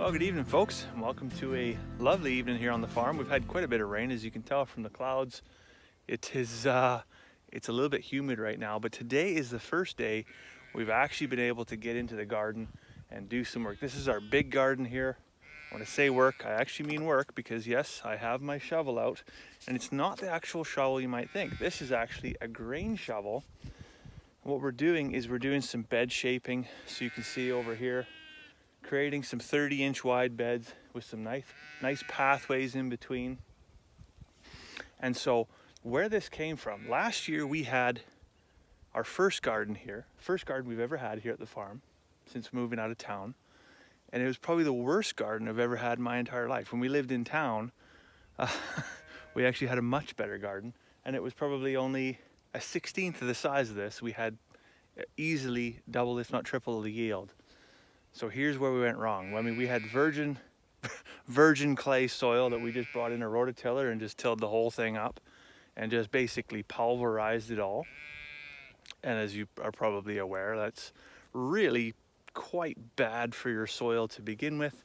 Well, good evening, folks, and welcome to a lovely evening here on the farm. We've had quite a bit of rain, as you can tell from the clouds. It's a little bit humid right now, but today is the first day we've actually been able to get into the garden and do some work. This is our big garden here. When I say work, I actually mean work because yes, I have my shovel out, and it's not the actual shovel you might think. This is actually a grain shovel. What we're doing is we're doing some bed shaping, so you can see over here, creating some 30-inch wide beds with some nice pathways in between. And so where this came from, last year we had our first garden here, first garden we've ever had here at the farm since moving out of town. And it was probably the worst garden I've ever had in my entire life. When we lived in town, we actually had a much better garden, and it was probably only a 16th of the size of this. We had easily double, if not triple, the yield. So here's where we went wrong. I mean, we had virgin clay soil that we just brought in a rototiller and just tilled the whole thing up and just basically pulverized it all. And as you are probably aware, that's really quite bad for your soil to begin with.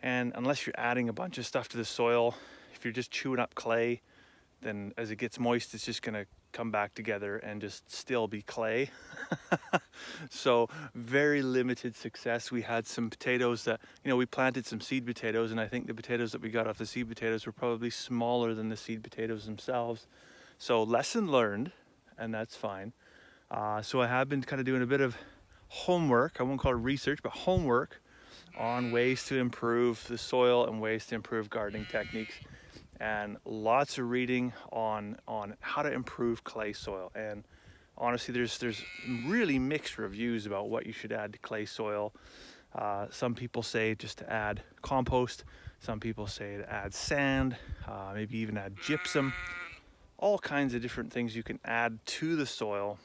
And unless you're adding a bunch of stuff to the soil, if you're just chewing up clay, then as it gets moist, it's just gonna come back together and just still be clay. So very limited success. We had some potatoes that, we planted some seed potatoes, and I think the potatoes that we got off the seed potatoes were probably smaller than the seed potatoes themselves. So lesson learned, and that's fine. So I have been kind of doing a bit of homework. I won't call it research, but homework on ways to improve the soil and ways to improve gardening techniques, and lots of reading on how to improve clay soil. And honestly, there's really mixed reviews about what you should add to clay soil. Some people say just to add compost. Some people say to add sand, maybe even add gypsum. All kinds of different things you can add to the soil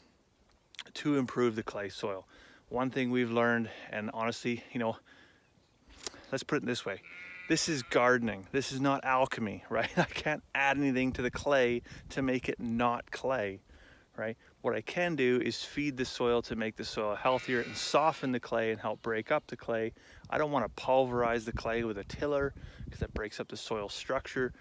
to improve the clay soil. One thing we've learned, and honestly, let's put it this way. This is gardening. This is not alchemy, right? I can't add anything to the clay to make it not clay, right? What I can do is feed the soil to make the soil healthier and soften the clay and help break up the clay. I don't want to pulverize the clay with a tiller because that breaks up the soil structure.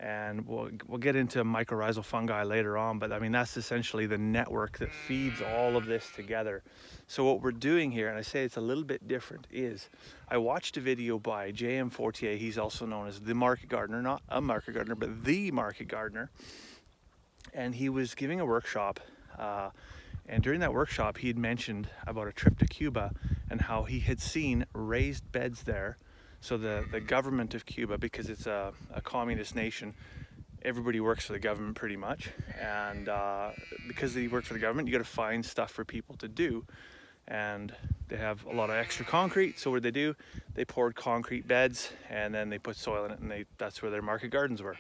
And we'll get into mycorrhizal fungi later on, but I mean, that's essentially the network that feeds all of this together. So what we're doing here, and I say it's a little bit different, is I watched a video by J.M. Fortier. He's also known as the Market Gardener, not a market gardener, but the Market Gardener. And he was giving a workshop, and during that workshop, he had mentioned about a trip to Cuba and how he had seen raised beds there. So the government of Cuba, because it's a communist nation, everybody works for the government pretty much. And because they work for the government, you got to find stuff for people to do. And they have a lot of extra concrete. So what do? They poured concrete beds, and then they put soil in it, and that's where their market gardens were,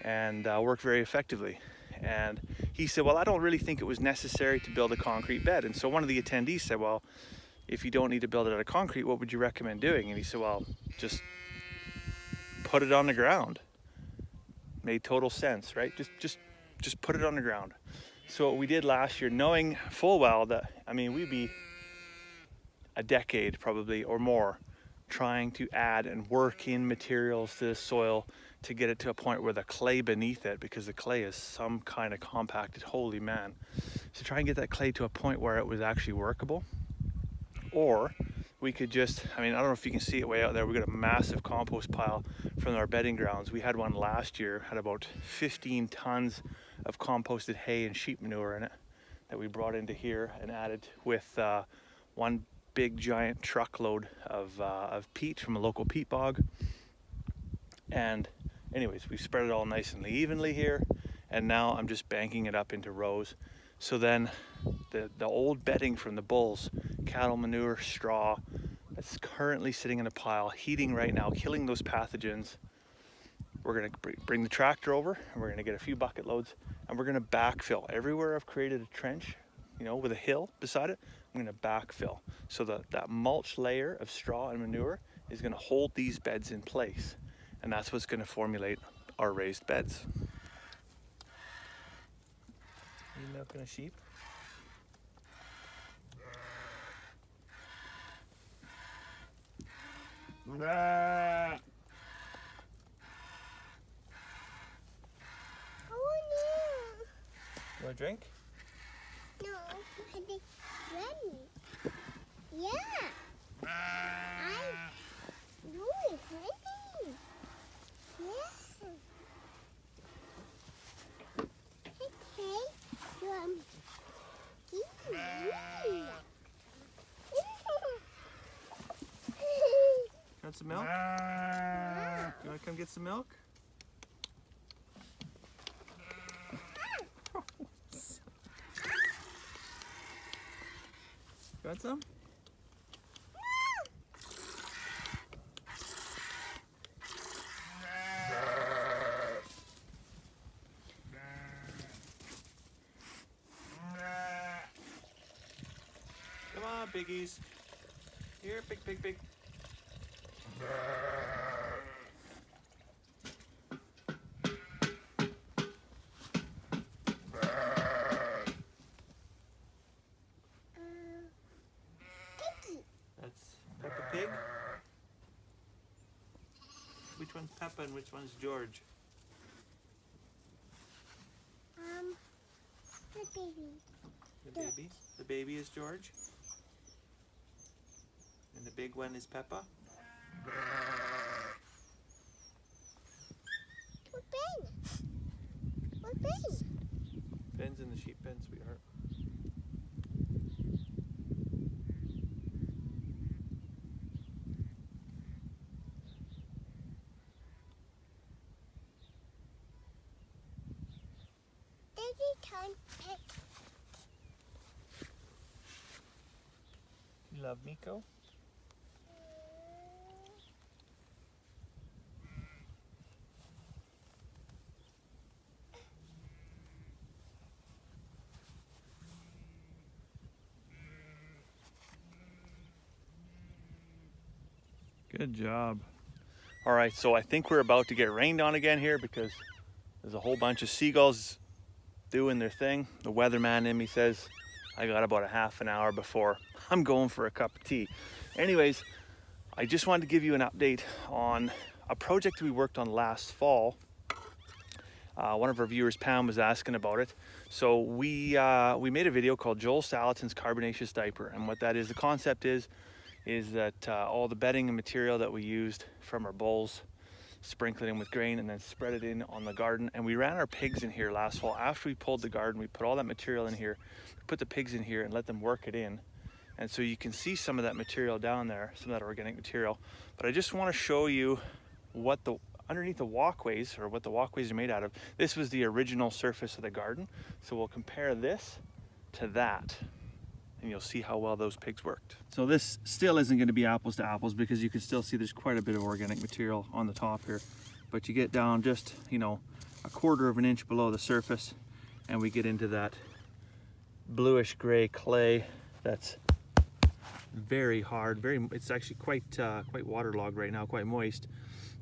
and worked very effectively. And he said, well, I don't really think it was necessary to build a concrete bed. And so one of the attendees said, well, if you don't need to build it out of concrete, what would you recommend doing? And he said, well, just put it on the ground. Made total sense, right? Just put it on the ground. So what we did last year, knowing full well that, we'd be a decade probably or more trying to add and work in materials to the soil to get it to a point where the clay beneath it, because the clay is some kind of compacted, holy man. So try and get that clay to a point where it was actually workable. Or we could just, I don't know if you can see it way out there, we got a massive compost pile from our bedding grounds. We had one last year, had about 15 tons of composted hay and sheep manure in it that we brought into here and added with one big giant truckload of peat from a local peat bog. And anyways, we spread it all nice and evenly here, and now I'm just banking it up into rows. So then the old bedding from the bulls, cattle manure, straw, that's currently sitting in a pile, heating right now, killing those pathogens. We're gonna bring the tractor over, and we're gonna get a few bucket loads, and we're gonna backfill. Everywhere I've created a trench, with a hill beside it, I'm gonna backfill. So that mulch layer of straw and manure is gonna hold these beds in place. And that's what's gonna formulate our raised beds. Are you milking a sheep? You want a drink? No, I did ready. Yeah. I do it ready. Yeah. Okay. Want some milk? You want to come get some milk? You want some? Come on, piggies. Here, pig. Piggy. That's Peppa Pig. Which one's Peppa and which one's George? The baby. The baby. The baby is George. And the big one is Peppa. What Ben? What Ben? Ben's in the sheep pen, sweetheart. Time pet. You love Miko? Good job. All right, so I think we're about to get rained on again here because there's a whole bunch of seagulls doing their thing. The weatherman in me says I got about a half an hour before I'm going for a cup of tea. Anyways, I just wanted to give you an update on a project we worked on last fall. One of our viewers, Pam, was asking about it. So we made a video called Joel Salatin's Carbonaceous Diaper, and what that is, the concept is that all the bedding and material that we used from our bowls, sprinkle it in with grain and then spread it in on the garden. And we ran our pigs in here last fall. After we pulled the garden, we put all that material in here, put the pigs in here and let them work it in. And so you can see some of that material down there, some of that organic material. But I just want to show you what the underneath the walkways, or what the walkways are made out of. This was the original surface of the garden. So we'll compare this to that, and you'll see how well those pigs worked. So this still isn't going to be apples to apples because you can still see there's quite a bit of organic material on the top here. But you get down just, you know, a quarter of an inch below the surface and we get into that bluish gray clay that's very hard, it's actually quite waterlogged right now, quite moist.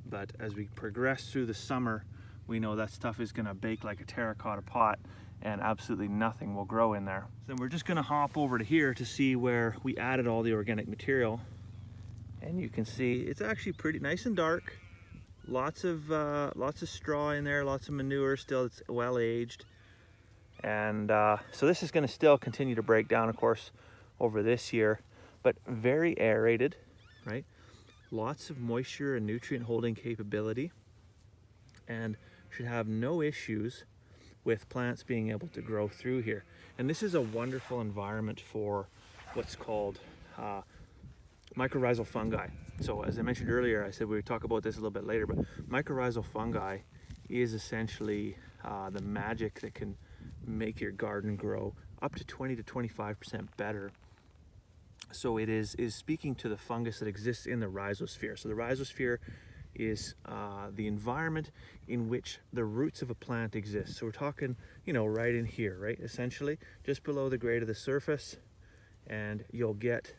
But as we progress through the summer, we know that stuff is going to bake like a terracotta pot and absolutely nothing will grow in there. Then we're just going to hop over to here to see where we added all the organic material. And you can see it's actually pretty nice and dark. Lots of straw in there, lots of manure still, it's well aged. And so this is going to still continue to break down, of course, over this year, but very aerated, right? Lots of moisture and nutrient holding capability, and should have no issues with plants being able to grow through here. And this is a wonderful environment for what's called mycorrhizal fungi. So as I mentioned earlier, I said we would talk about this a little bit later, but mycorrhizal fungi is essentially the magic that can make your garden grow up to 20 to 25% better. So it is speaking to the fungus that exists in the rhizosphere. So the rhizosphere is the environment in which the roots of a plant exist. So we're talking, you know, right in here, right? Essentially, just below the grade of the surface, and you'll get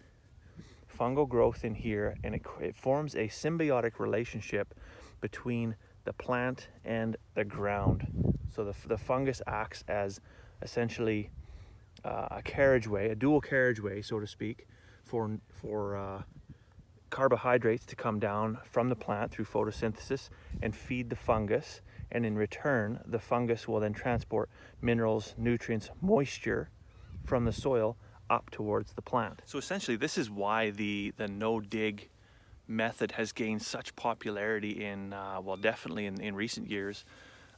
fungal growth in here, and it forms a symbiotic relationship between the plant and the ground. So the fungus acts as essentially a carriageway, a dual carriageway, so to speak, for carbohydrates to come down from the plant through photosynthesis and feed the fungus. And in return, the fungus will then transport minerals, nutrients, moisture from the soil up towards the plant. So essentially, this is why the no-dig method has gained such popularity in, well, definitely in recent years,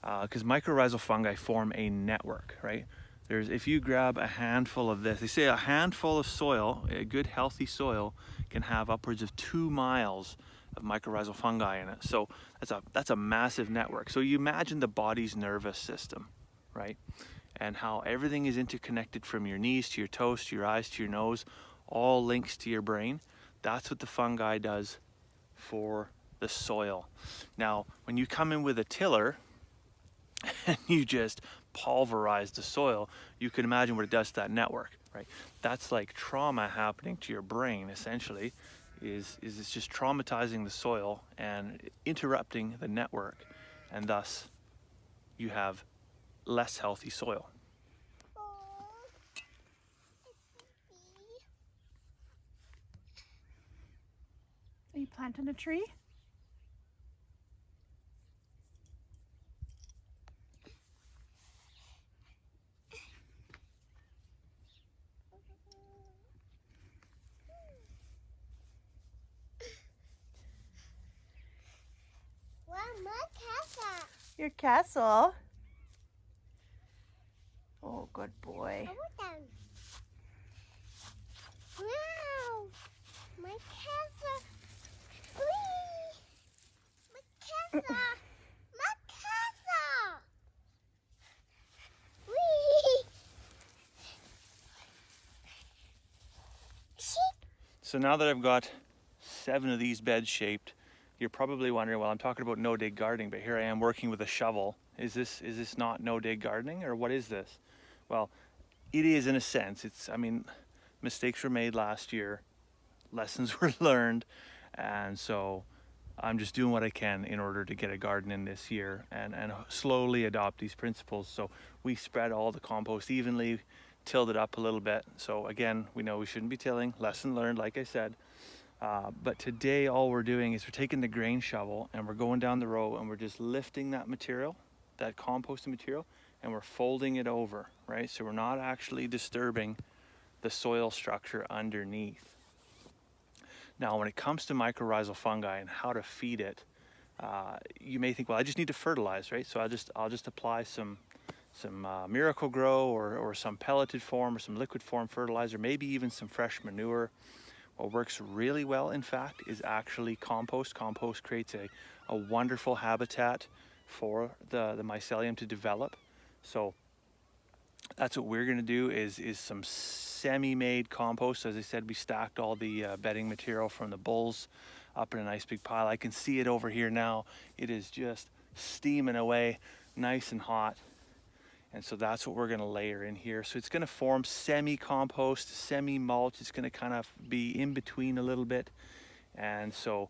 because mycorrhizal fungi form a network, right? If you grab a handful of this, they say a handful of soil, a good healthy soil, can have upwards of 2 miles of mycorrhizal fungi in it. So that's a massive network. So you imagine the body's nervous system, right? And how everything is interconnected from your knees to your toes to your eyes to your nose, all links to your brain. That's what the fungi does for the soil. Now, when you come in with a tiller and you just pulverize the soil, you can imagine what it does to that network, right? That's like trauma happening to your brain, essentially, is it's just traumatizing the soil and interrupting the network, and thus you have less healthy soil. Oh, it's me. Are you planting a tree? Wow, my casa. Your castle. Oh, good boy. I want them. Wow, my casa. Whee! My casa. My casa. Whee! Sheep. So now that I've got 7 of these beds shaped, you're probably wondering, well, I'm talking about no-dig gardening, but here I am working with a shovel. Is this not no-dig gardening, or what is this? Well, it is in a sense. I mean, mistakes were made last year, lessons were learned, and so I'm just doing what I can in order to get a garden in this year and slowly adopt these principles. So we spread all the compost evenly, tilled it up a little bit. So again, we know we shouldn't be tilling, lesson learned, like I said. But today all we're doing is we're taking the grain shovel and we're going down the row and we're just lifting that material, that composted material, and we're folding it over, right? So we're not actually disturbing the soil structure underneath. Now, when it comes to mycorrhizal fungi and how to feed it, you may think, well, I just need to fertilize, right? So I'll just apply some Miracle-Gro or some pelleted form or some liquid form fertilizer, maybe even some fresh manure. What works really well, in fact, is actually compost. Compost creates a wonderful habitat for the mycelium to develop. So that's what we're gonna do is some semi-made compost. As I said, we stacked all the bedding material from the bulls up in a nice big pile. I can see it over here now. It is just steaming away, nice and hot. And so that's what we're gonna layer in here. So it's gonna form semi-compost, semi-mulch. It's gonna kind of be in between a little bit. And so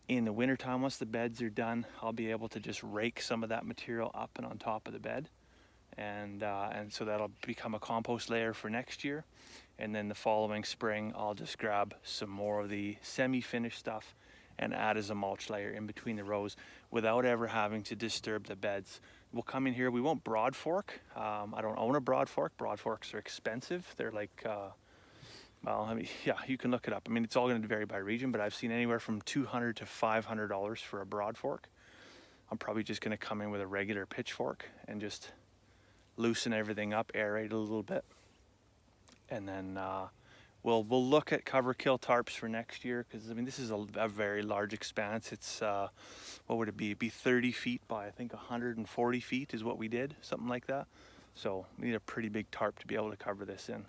in the wintertime, once the beds are done, I'll be able to just rake some of that material up and on top of the bed. And so that'll become a compost layer for next year. And then the following spring, I'll just grab some more of the semi-finished stuff and add as a mulch layer in between the rows without ever having to disturb the beds. We'll come in here, we won't broad fork. I don't own a broad fork. Broad forks are expensive. They're like, well, I mean, yeah, you can look it up. I mean, it's all gonna vary by region, but I've seen anywhere from $200 to $500 for a broad fork. I'm probably just gonna come in with a regular pitchfork and just loosen everything up, aerate a little bit. And then we'll look at cover kill tarps for next year, because I mean this is a very large expanse. It's what would it be? It'd be 30 feet by I think 140 feet is what we did, something like that. So we need a pretty big tarp to be able to cover this in.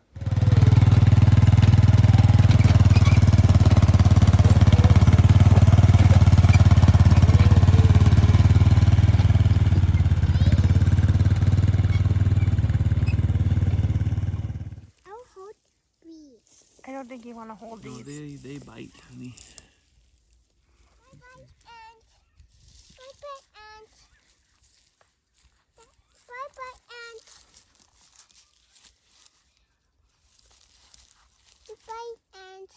I'll hold these. I don't think you want to hold No, these. they bite, honey. Bye-bye, ant. Bye-bye, ant. Bye-bye, ant. Goodbye, ant.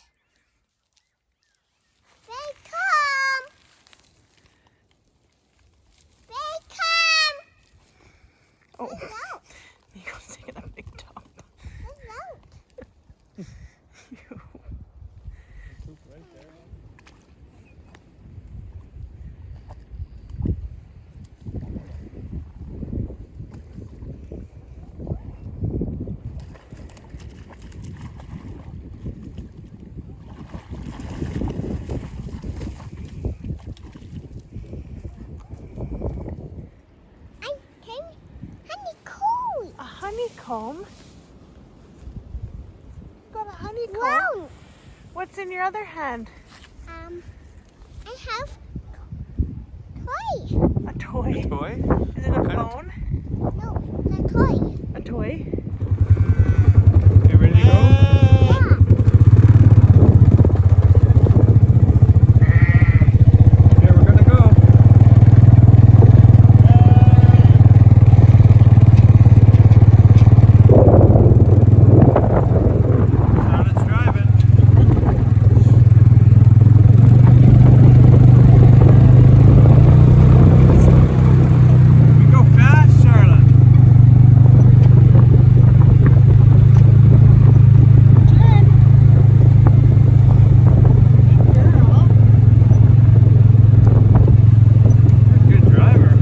honeycomb. You got a honeycomb. Wow. What's in your other hand? I have toy. A toy. Toy? Is it a What kind of phone? No, the toy. A toy? You ready to go? Yeah. Yeah, we're gonna go. Now it's driving. We go fast, Charlotte. Good driver.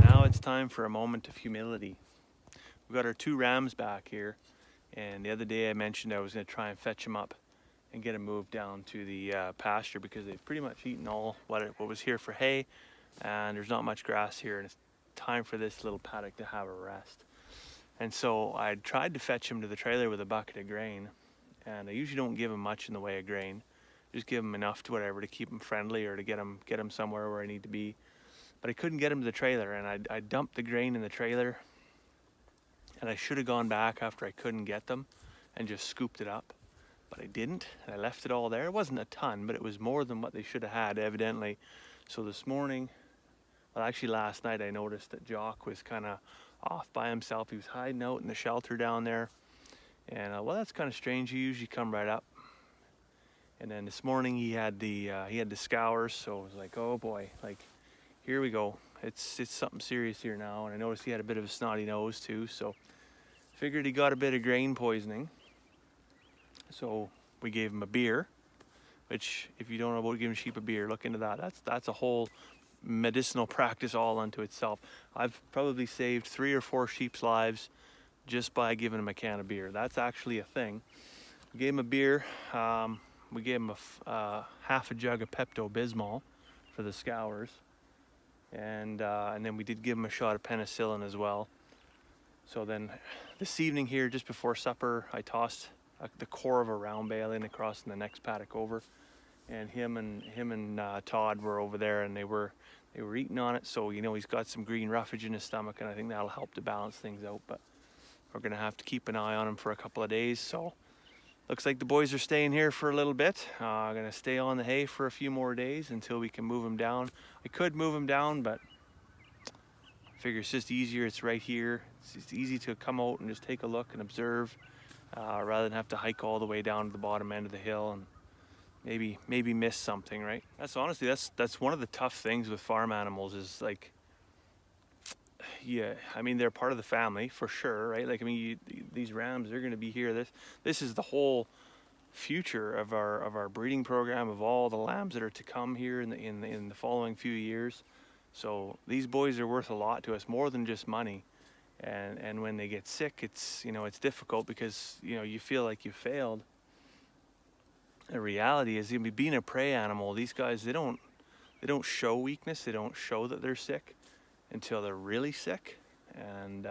Now it's time for a moment of humility. We've got our two rams back here, and the other day I mentioned I was going to try and fetch them up and get them moved down to the pasture because they've pretty much eaten all what was here for hay, and there's not much grass here, and it's time for this little paddock to have a rest. And so I tried to fetch them to the trailer with a bucket of grain, and I usually don't give them much in the way of grain. Just give them enough to whatever to keep them friendly or to get them somewhere where I need to be. But I couldn't get them to the trailer, and I dumped the grain in the trailer, and I should have gone back after I couldn't get them and just scooped it up, but I didn't, and I left it all there. It wasn't a ton, but it was more than what they should have had, evidently. So this morning, well, actually last night, I noticed that Jock was kind of off by himself. He was hiding out in the shelter down there, and well, that's kind of strange. He usually come right up. And then this morning he had the scours, so I was like, oh boy, like, here we go. It's something serious here now. And I noticed he had a bit of a snotty nose too, so figured he got a bit of grain poisoning. So we gave him a beer, which if you don't know about giving sheep a beer, look into that. That's a whole medicinal practice all unto itself. I've probably saved 3 or 4 sheep's lives just by giving them a can of beer. That's actually a thing. We gave him a beer. We gave him a half a jug of Pepto-Bismol for the scours. And then we did give him a shot of penicillin as well. So then this evening here, just before supper, I tossed the core of a round bale in across in the next paddock over, and him and Todd were over there, and they were eating on it. So you know, he's got some green roughage in his stomach, and I think that'll help to balance things out. But we're gonna have to keep an eye on him for a couple of days. So looks like the boys are staying here for a little bit. I'm gonna stay on the hay for a few more days until we can move him down. I could move him down, but I figure it's just easier. It's right here. It's easy to come out and just take a look and observe, rather than have to hike all the way down to the bottom end of the hill and maybe miss something, right? That's honestly, that's one of the tough things with farm animals is like, yeah, I mean, they're part of the family for sure, right? Like, I mean, these rams, they're going to be here. This is the whole future of our breeding program, of all the lambs that are to come here in the following few years. So these boys are worth a lot to us, more than just money. And when they get sick, it's, you know, it's difficult because, you know, you feel like you failed. The reality is, being a prey animal, these guys, they don't show weakness. They don't show that they're sick until they're really sick, and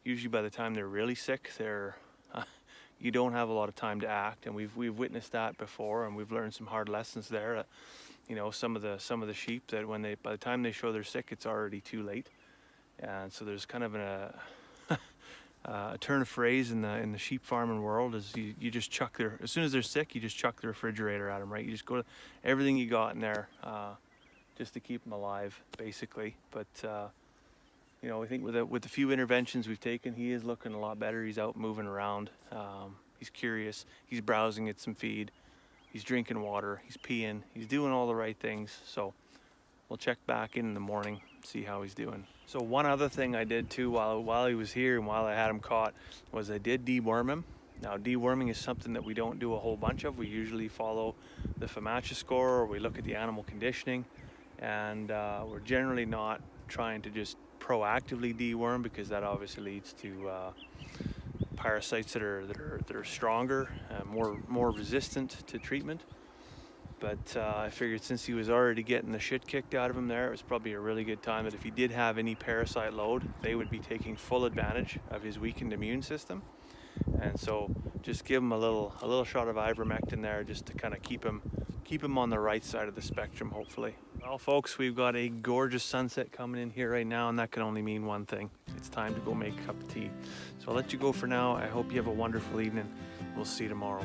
usually by the time they're really sick, you don't have a lot of time to act, and we've witnessed that before, and we've learned some hard lessons there. You know, some of the sheep that by the time they show they're sick, it's already too late, and so there's kind of a turn of phrase in the sheep farming world is you just chuck as soon as they're sick, you just chuck the refrigerator at them, right? You just go to everything you got in there. Just to keep them alive, basically. But you know, I think with the few interventions we've taken, he is looking a lot better. He's out moving around. He's curious. He's browsing at some feed. He's drinking water. He's peeing. He's doing all the right things. So we'll check back in the morning, see how he's doing. So one other thing I did too while he was here and while I had him caught was I did deworm him. Now, deworming is something that we don't do a whole bunch of. We usually follow the FAMACHA score, or we look at the animal conditioning. and we're generally not trying to just proactively deworm, because that obviously leads to parasites that are stronger, more resistant to treatment. But I figured since he was already getting the shit kicked out of him there, it was probably a really good time that if he did have any parasite load, they would be taking full advantage of his weakened immune system. And so just give him a little shot of ivermectin there, just to kind of keep him on the right side of the spectrum, hopefully. Well, folks, we've got a gorgeous sunset coming in here right now, and that can only mean one thing. It's time to go make a cup of tea. So I'll let you go for now. I hope you have a wonderful evening. We'll see you tomorrow.